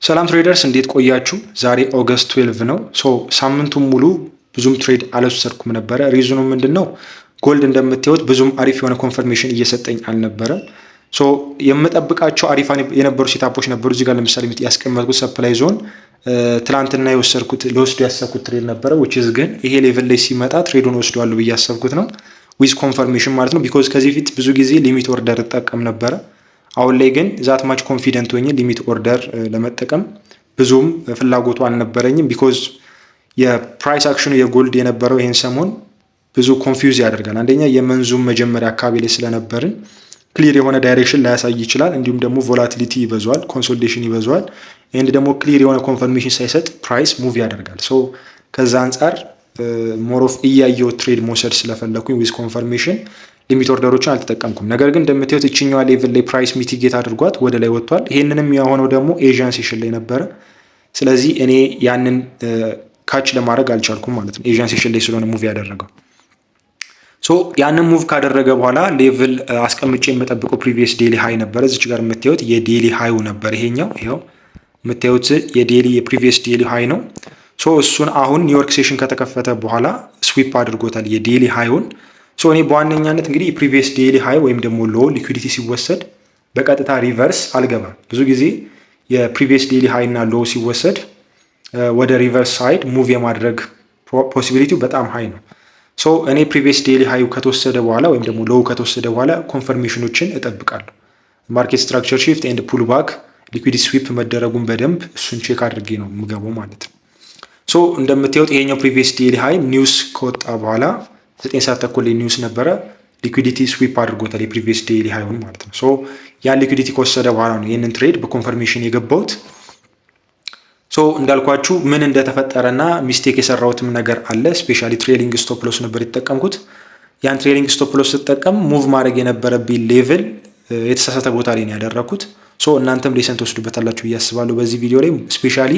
ሰላም ትሬደርስ እንዴት ቆያችሁ? ዛሬ ኦገስት 12 ነው። ሳምንቱን ሙሉ ብዙም ትሬድ አልወሰድኩም ነበረ። ሪዝኑ ምንድነው? ጎልድ እንደምታዩት ብዙም አሪፍ የሆነ ኮንፈርሜሽን እየሰጠኝ አልነበረም። የምጠብቃቸው አሪፍ የነበሩ ሴታፖች ነበሩ። እዚህ ጋር ለምሳሌ ያስቀመጥኩት ሰፕላይ ዞን ትላንትና የወሰድኩት ለወስዶ ያሰብኩት ትሬድ ነበረ። which ግን ይሄ ሌቭል ላይ ሲመጣ ትሬዱን ወስደዋለሁ ብዬ ያሰብኩት ነው ዊዝ ኮንፈርሜሽን ማለት ነው። ቢኮዝ ከዚህ ፊት ብዙ ጊዜ ሊሚት ኦርደር እጠቀም ነበረ። አሁን ላይ ግን ዛት ማች ኮንፊደንት ሆኜ ሊሚት ኦርደር ለመጠቀም ብዙም ፍላጎቱ አልነበረኝም። ቢኮዝ የፕራይስ አክሽኑ የጎልድ የነበረው ይሄን ሰሞን ብዙ ኮንፊውዝ ያደርጋል። አንደኛ የመንዙም መጀመሪያ አካባቢ ላይ ስለነበርን ክሊር የሆነ ዳይሬክሽን ላያሳይ ይችላል። እንዲሁም ደግሞ ቮላቲሊቲ ይበዛዋል፣ ኮንሶሊዴሽን ይበዛዋል። ኤንድ ደግሞ ክሊር የሆነ ኮንፈርሜሽን ሳይሰጥ ፕራይስ ሙቭ ያደርጋል። ከዛ አንጻር ሞር ኦፍ እያየው ትሬድ መውሰድ ስለፈለኩኝ ዊዝ ኮንፈርሜሽን ሊሚት ኦርደሮችን አልተጠቀምኩም። ነገር ግን እንደምታዩት እችኛዋ ሌቭል ላይ ፕራይስ ሚቲጌት አድርጓት ወደ ላይ ወጥቷል። ይሄንንም የሆነው ደግሞ ኤዥያን ሴሽን ላይ ነበረ። ስለዚህ እኔ ያንን ካች ለማድረግ አልቻልኩም ማለት ነው። ኤዥያን ሴሽን ላይ ስለሆነ ሙቭ ያደረገው። ያንን ሙቭ ካደረገ በኋላ ሌቭል አስቀምጬ የምጠብቀው ፕሪቪየስ ዴሊ ሃይ ነበረ። እዚች ጋር የምታዩት የዴሊ ሃዩ ነበር ይሄኛው። ይኸው የምታዩት የፕሪቪየስ ዴሊ ሃይ ነው። እሱን አሁን ኒውዮርክ ሴሽን ከተከፈተ በኋላ ስዊፕ አድርጎታል የዴሊ ሃዩን። እኔ በዋነኛነት እንግዲህ የፕሪቪየስ ዴሊ ሃይ ወይም ደግሞ ሎ ሊኩዊዲቲ ሲወሰድ በቀጥታ ሪቨርስ አልገባም። ብዙ ጊዜ የፕሪቪየስ ዴሊ ሃይ እና ሎ ሲወሰድ ወደ ሪቨርስ ሳይድ ሙቭ የማድረግ ፖሲቢሊቲው በጣም ሃይ ነው። እኔ ፕሪቪየስ ዴሊ ሃዩ ከተወሰደ በኋላ ወይም ደግሞ ሎው ከተወሰደ በኋላ ኮንፈርሜሽኖችን እጠብቃለሁ። ማርኬት ስትራክቸር ሺፍት ኤንድ ፑል ባክ ሊኩዊዲቲ ስዊፕ መደረጉን በደንብ እሱን ቼክ አድርጌ ነው የምገባው ማለት ነው። እንደምታዩት ይሄኛው ፕሪቪየስ ዴሊ ሃይ ኒውስ ከወጣ በኋላ 9 ሰዓት ተኩል ላይ ኒውስ ነበረ። ሊኩዊዲቲ ስዊፕ አድርጎታል የፕሪቪየስ ዴሊ ሃይውን ማለት ነው። ያን ሊኩዊዲቲ ከወሰደ በኋላ ነው ይህንን ትሬድ በኮንፈርሜሽን የገባሁት። እንዳልኳችሁ ምን እንደተፈጠረና ሚስቴክ የሰራሁትም ነገር አለ። ስፔሻሊ ትሬሊንግ ስቶፕ ሎስ ነበር የተጠቀምኩት። ያን ትሬሊንግ ስቶፕ ሎስ ስጠቀም ሙቭ ማድረግ የነበረብኝ ሌቭል የተሳሳተ ቦታ ላይ ነው ያደረኩት። እናንተም ሌሰን ትወስዱበታላችሁ ብዬ አስባለሁ በዚህ ቪዲዮ ላይ። ስፔሻሊ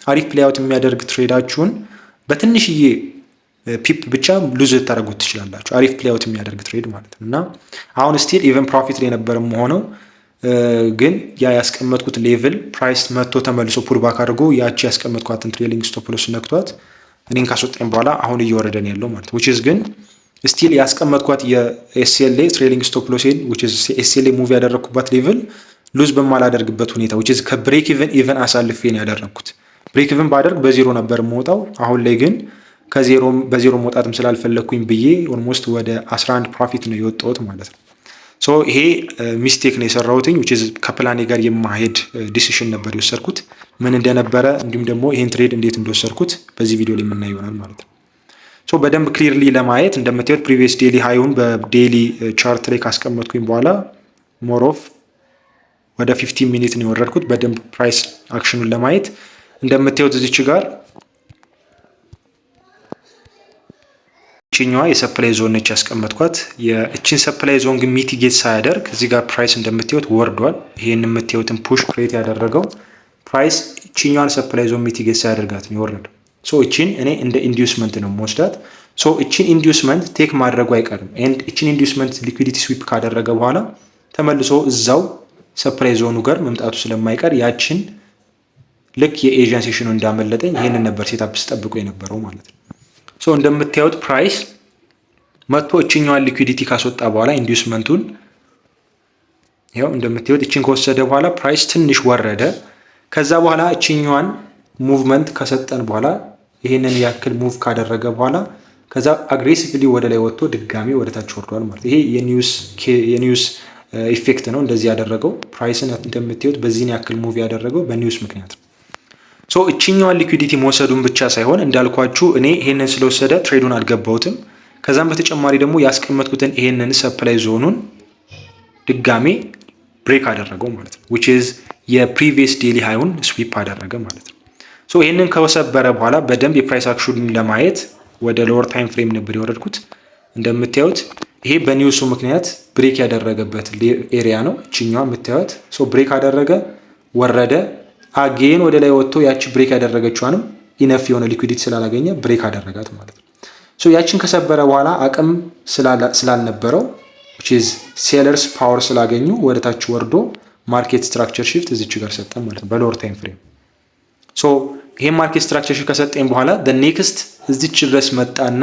አሪፍ ፕሌይአውት የሚያደርግ ትሬዳችሁን በትንሽዬ ፒፕ ብቻ ሉዝ ልታደርጉት ትችላላችሁ። አሪፍ ፕሌይአውት የሚያደርግ ትሬድ ማለት ነው። እና አሁን ስቲል ኢቨን ፕሮፊት ላይ ነበር የሆነው፣ ግን ያ ያስቀመጥኩት ሌቭል ፕራይስ መጥቶ ተመልሶ ፑል ባክ አድርጎ ያቺ ያስቀመጥኳትን ትሬሊንግ ስቶፕ ሎስ ነክቷት እኔን ካስወጣኝ በኋላ አሁን እየወረደ ነው ያለው ማለት ነው። which is ግን ስቲል ያስቀመጥኳት የኤስኤልኤ ትሬሊንግ ስቶፕ ሎሴን which is ኤስኤልኤ ሙቭ ያደረግኩባት ሌቭል ሉዝ በማላደርግበት ሁኔታ which is ከብሬክ ኢቨን አሳልፌ ነው ያደረግኩት። ብሬክ ኢቨን ባደርግ በዜሮ ነበር የምወጣው። አሁን ላይ ግን በዜሮ መውጣትም ስላልፈለግኩኝ ብዬ ኦልሞስት ወደ 11 ፕሮፊት ነው የወጣሁት ማለት ነው። ይሄ ሚስቴክ ነው የሰራሁትኝ which is ከፕላኔ ጋር የማሄድ ዲሲሽን ነበር የወሰድኩት። ምን እንደነበረ እንዲሁም ደግሞ ይሄን ትሬድ እንዴት እንደወሰድኩት በዚህ ቪዲዮ ላይ የምናየው ይሆናል ማለት ነው። በደንብ ክሊርሊ ለማየት እንደምታዩት ፕሪቪየስ ዴሊ ሃይውን በዴሊ ቻርት ላይ ካስቀመጥኩኝ በኋላ ሞር ኦፍ ወደ 15 ሚኒት ነው የወረድኩት በደንብ ፕራይስ አክሽኑን ለማየት። እንደምታዩት እዚች ጋር እቺኛዋ የሰፕላይ ዞን ነች ያስቀመጥኳት። የእቺን ሰፕላይ ዞን ግን ሚቲጌት ሳያደርግ እዚህ ጋር ፕራይስ እንደምታዩት ወርዷል። ይሄን የምታዩትን ፑሽ ክሬት ያደረገው ፕራይስ እቺኛዋን ሰፕላይ ዞን ሚቲጌት ሳያደርጋት ነው የወረደው። እቺን እኔ እንደ ኢንዲዩስመንት ነው የምወስዳት። እቺን ኢንዲዩስመንት ቴክ ማድረጉ አይቀርም። ኤንድ እቺን ኢንዲዩስመንት ሊኩዊዲቲ ስዊፕ ካደረገ በኋላ ተመልሶ እዛው ሰፕላይ ዞኑ ጋር መምጣቱ ስለማይቀር ያችን ልክ የኤዥያን ሴሽኑ እንዳመለጠኝ ይሄንን ነበር ሴታፕ ስጠብቆ የነበረው ማለት ነው። እንደምታዩት ፕራይስ መጥቶ እችኛዋን ሊኩዊዲቲ ካስወጣ በኋላ ኢንዲዩስመንቱን ያው እንደምታዩት እችን ከወሰደ በኋላ ፕራይስ ትንሽ ወረደ። ከዛ በኋላ እችኛዋን ሙቭመንት ከሰጠን በኋላ ይሄንን ያክል ሙቭ ካደረገ በኋላ ከዛ አግሬሲቭሊ ወደ ላይ ወጥቶ ድጋሚ ወደ ታች ወርዷል ማለት ይሄ የኒውስ ኢፌክት ነው እንደዚህ ያደረገው። ፕራይስን እንደምታዩት በዚህን ያክል ሙቭ ያደረገው በኒውስ ምክንያት ነው። እችኛዋን ሊኩዊዲቲ መውሰዱን ብቻ ሳይሆን እንዳልኳችሁ እኔ ይሄንን ስለወሰደ ትሬዱን አልገባሁትም። ከዛም በተጨማሪ ደግሞ ያስቀመጥኩትን ይሄንን ሰፕላይ ዞኑን ድጋሜ ብሬክ አደረገው ማለት ነው። which is የፕሪቪየስ ዴሊ ሃይውን ስዊፕ አደረገ ማለት ነው። ይሄንን ከወሰበረ በኋላ በደንብ የፕራይስ አክሽኑን ለማየት ወደ ሎወር ታይም ፍሬም ነበር የወረድኩት። እንደምታዩት ይሄ በኒውሱ ምክንያት ብሬክ ያደረገበት ኤሪያ ነው። እችኛዋ የምታዩት ብሬክ አደረገ፣ ወረደ፣ አጌን ወደ ላይ ወጥቶ ያቺ ብሬክ ያደረገችዋንም ኢነፍ የሆነ ሊኩዊዲቲ ስላላገኘ ብሬክ አደረጋት ማለት ነው። ያችን ከሰበረ በኋላ አቅም ስላልነበረው which is ሴለርስ ፓወር ስላገኙ ወደ ታች ወርዶ ማርኬት ስትራክቸር ሺፍት እዚች ጋር ሰጠ ማለት ነው በሎወር ታይም ፍሬም። ይሄን ማርኬት ስትራክቸር ከሰጠኝ በኋላ ኔክስት እዚች ድረስ መጣና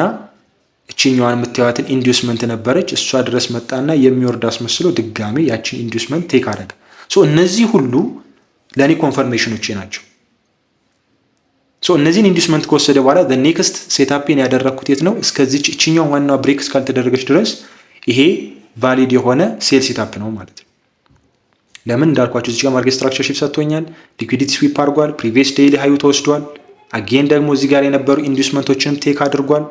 እቺኛዋን የምታዩትን ኢንዲዩስመንት ነበረች እሷ ድረስ መጣና የሚወርድ አስመስሎ ድጋሜ ያቺን ኢንዲዩስመንት ቴክ አደረገ። እነዚህ ሁሉ ለኔ ኮንፈርሜሽኖቼ ናቸው። እነዚህን ኢንዲዩስመንት ከወሰደ በኋላ ኔክስት ሴታፔን ያደረግኩት የት ነው? እስከዚች እቺኛው ዋናዋ ብሬክ እስካልተደረገች ድረስ ይሄ ቫሊድ የሆነ ሴል ሴታፕ ነው ማለት ነው። ለምን እንዳልኳችሁ እዚህ ጋር ማርኬት ስትራክቸር ሺፕ ሰጥቶኛል፣ ሊኩዊዲቲ ስዊፕ አድርጓል፣ ፕሪቪየስ ዴይሊ ሃዩ ተወስዷል። አጌን ደግሞ እዚህ ጋር የነበሩ ኢንዲዩስመንቶችንም ቴክ አድርጓል።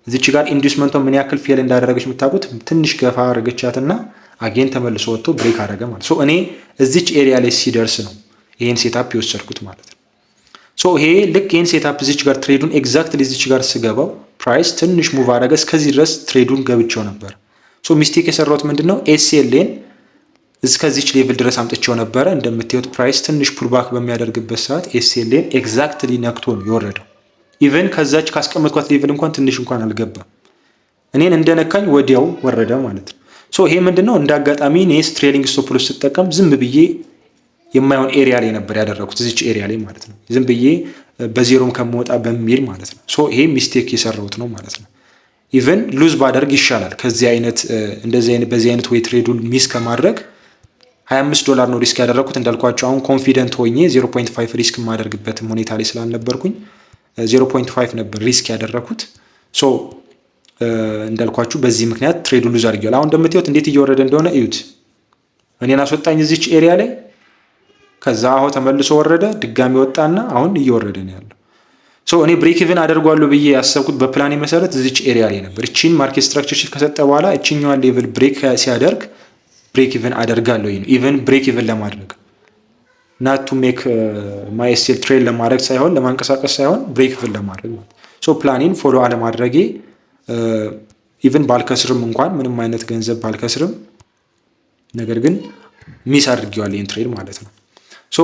እዚች ጋር ኢንዲዩስመንቷ ምን ያክል ፌል እንዳደረገች የምታውቁት ትንሽ ገፋ አረገቻትና አጌን ተመልሶ ወጥቶ ብሬክ አደረገ ማለት ነው። እኔ እዚች ኤሪያ ላይ ሲደርስ ነው ይሄን ሴታፕ የወሰድኩት ማለት ነው። ይሄ ልክ ይሄን ሴታፕ እዚች ጋር ትሬዱን ኤግዛክትሊ እዚች ጋር ስገባው ፕራይስ ትንሽ ሙቭ አደረገ። እስከዚህ ድረስ ትሬዱን ገብቼው ነበር። ሚስቴክ የሰራሁት ምንድነው? ኤስኤልን እስከዚች ሌቭል ድረስ አምጥቼው ነበረ። እንደምታዩት ፕራይስ ትንሽ ፑልባክ በሚያደርግበት ሰዓት ኤስኤልን ኤግዛክትሊ ነክቶ ነው የወረደው። ኢቨን ከዛች ካስቀመጥኳት ሌቭል እንኳን ትንሽ እንኳን አልገባም። እኔን እንደነካኝ ወዲያው ወረደ ማለት ነው። ይሄ ምንድነው? እንደ አጋጣሚ እኔ ትሬሊንግ ስቶፕ ሎስ ስጠቀም ዝም ብዬ የማይሆን ኤሪያ ላይ ነበር ያደረኩት፣ እዚች ኤሪያ ላይ ማለት ነው። ዝም ብዬ በዜሮም ከመወጣ በሚል ማለት ነው። ይሄ ሚስቴክ የሰራሁት ነው ማለት ነው። ኢቨን ሉዝ ባደርግ ይሻላል ከዚህ አይነት በዚህ አይነት ወይ ትሬዱን ሚስ ከማድረግ $25 ነው ሪስክ ያደረኩት። እንዳልኳቸው አሁን ኮንፊደንት ሆኜ 0.5 ሪስክ የማደርግበትም ሁኔታ ላይ ስላልነበርኩኝ 0.5 ነበር ሪስክ ያደረኩት። እንዳልኳችሁ በዚህ ምክንያት ትሬዱን ሉዝ አድርጌዋለሁ። አሁን እንደምታዩት እንዴት እየወረደ እንደሆነ እዩት። እኔን አስወጣኝ እዚች ኤሪያ ላይ፣ ከዛ አሁን ተመልሶ ወረደ፣ ድጋሚ ወጣና አሁን እየወረደ ነው ያለው። እኔ ብሬክ ኢቭን አደርጓለሁ ብዬ ያሰብኩት በፕላኔ መሰረት እዚች ኤሪያ ላይ ነበር። እቺን ማርኬት ስትራክቸር ሺፍት ከሰጠ በኋላ እቺኛዋን ሌቭል ብሬክ ሲያደርግ ብሬክ ኢቭን አደርጋለሁ። ኢቭን ብሬክ ኢቭን ለማድረግ ናት ቱ ሜክ ማይ ኤስኤል ትሬድ ለማድረግ ሳይሆን ለማንቀሳቀስ ሳይሆን ብሬክ ኢቭን ለማድረግ ማለት ፕላኔን ፎሎ አለማድረጌ ኢቭን ባልከስርም እንኳን ምንም አይነት ገንዘብ ባልከስርም፣ ነገር ግን ሚስ አድርጌዋለሁ ይሄን ትሬድ ማለት ነው።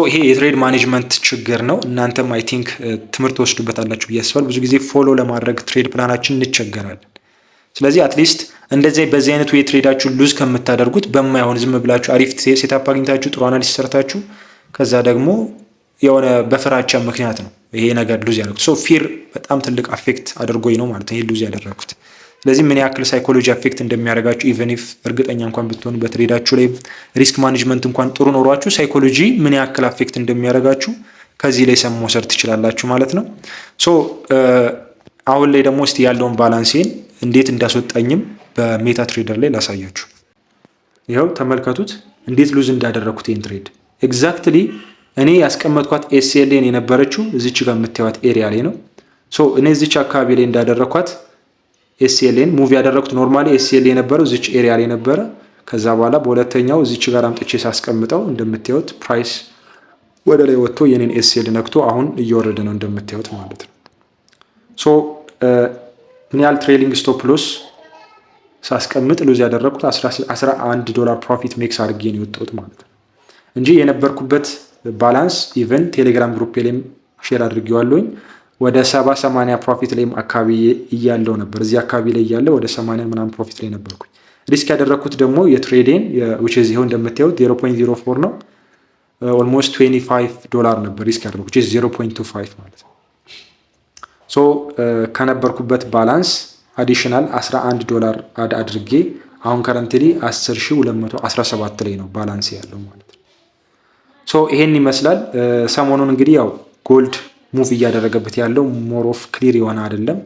ይሄ የትሬድ ማኔጅመንት ችግር ነው። እናንተም አይ ቲንክ ትምህርት ወስዱበታላችሁ ብዬ አስባለሁ። ብዙ ጊዜ ፎሎ ለማድረግ ትሬድ ፕላናችን እንቸገራለን። ስለዚህ አትሊስት እንደዚህ በዚህ አይነቱ የትሬዳችሁ ሉዝ ከምታደርጉት በማይሆን ዝም ብላችሁ አሪፍ ሴታፕ አግኝታችሁ ጥሩ አናሊሲስ ሰርታችሁ ከዛ ደግሞ የሆነ በፍራቻ ምክንያት ነው ይሄ ነገር ሉዝ ያደረኩት። ፊር በጣም ትልቅ አፌክት አድርጎኝ ነው ማለት ነው ይሄ ሉዝ ያደረኩት። ስለዚህ ምን ያክል ሳይኮሎጂ አፌክት እንደሚያደርጋችሁ ኢቨን ኢፍ እርግጠኛ እንኳን ብትሆኑ በትሬዳችሁ ላይ ሪስክ ማኔጅመንት እንኳን ጥሩ ኖሯችሁ ሳይኮሎጂ ምን ያክል አፌክት እንደሚያደርጋችሁ ከዚህ ላይ ሰም መውሰድ ትችላላችሁ ማለት ነው። አሁን ላይ ደግሞ እስቲ ያለውን ባላንሴን እንዴት እንዳስወጣኝም በሜታ ትሬደር ላይ ላሳያችሁ። ይኸው ተመልከቱት እንዴት ሉዝ እንዳደረኩት ይሄን ትሬድ። ኤግዛክትሊ እኔ ያስቀመጥኳት ኤስኤልን የነበረችው እዚች ጋር የምታዩት ኤሪያ ላይ ነው። እኔ እዚች አካባቢ ላይ እንዳደረኳት ኤስኤልን ሙቭ ያደረኩት ኖርማሊ ኤስኤል የነበረው እዚች ኤሪያ ላይ ነበረ። ከዛ በኋላ በሁለተኛው እዚች ጋር አምጥቼ ሳስቀምጠው እንደምታዩት ፕራይስ ወደ ላይ ወጥቶ የኔን ኤስኤል ነክቶ አሁን እየወረደ ነው እንደምታዩት ማለት ነው። ምን ያህል ትሬሊንግ ስቶፕ ሎስ ሳስቀምጥ ሉዝ ያደረኩት $11 ፕሮፊት ሜክስ አድርጌ ነው የወጣሁት ማለት ነው እንጂ የነበርኩበት ባላንስ ኢቨን ቴሌግራም ግሩፕ ላይም ሼር አድርጌዋለሁኝ ወደ 70-80 ፕሮፊት ላይም አካባቢ እያለው ነበር። እዚህ አካባቢ ላይ እያለው ወደ 80 ምናምን ፕሮፊት ላይ ነበርኩኝ። ሪስክ ያደረኩት ደግሞ የትሬዴን which is ይሄው እንደምታዩት 0.04 ነው። ኦልሞስት $25 ነበር ሪስክ ያደረኩት which is 0.25 ማለት ነው። ከነበርኩበት ባላንስ አዲሽናል $11 አድ አድርጌ አሁን ከረንትሊ 10217 ላይ ነው ባላንስ ያለው ማለት ነው። ይሄን ይመስላል። ሰሞኑን እንግዲህ ያው ጎልድ ሙቭ እያደረገበት ያለው ሞር ኦፍ ክሊር የሆነ አይደለም።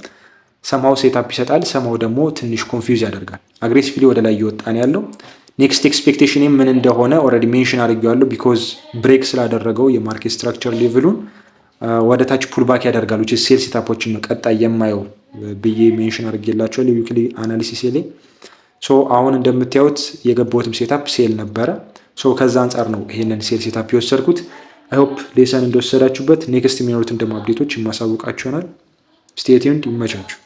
ሰማው ሴታፕ ይሰጣል፣ ሰማው ደግሞ ትንሽ ኮንፊውዝ ያደርጋል። አግሬሲቭሊ ወደ ላይ እየወጣ ነው ያለው። ኔክስት ኤክስፔክቴሽን ምን እንደሆነ ኦልሬዲ ሜንሽን አድርጌዋለሁ። ቢኮዝ ብሬክ ስላደረገው የማርኬት ስትራክቸር ሌቭሉን ወደ ታች ፑልባክ ያደርጋል። which is ሴል ሴታፖችን ነው ቀጣይ የማየው ብዬ ሜንሽን አድርጌላቸዋለሁ ዊክሊ አናሊሲስ ላይ። አሁን እንደምታዩት የገባሁትም ሴታፕ ሴል ነበረ። ከዛ አንጻር ነው ይሄንን ሴል ሴታፕ የወሰድኩት። አይ ሆፕ ሌሰን እንደወሰዳችሁበት። ኔክስት የሚኖሩትን ደግሞ አፕዴቶች የማሳውቃችሁ ይሆናል። ስቴይ ቲዩንድ። ይመቻችሁ።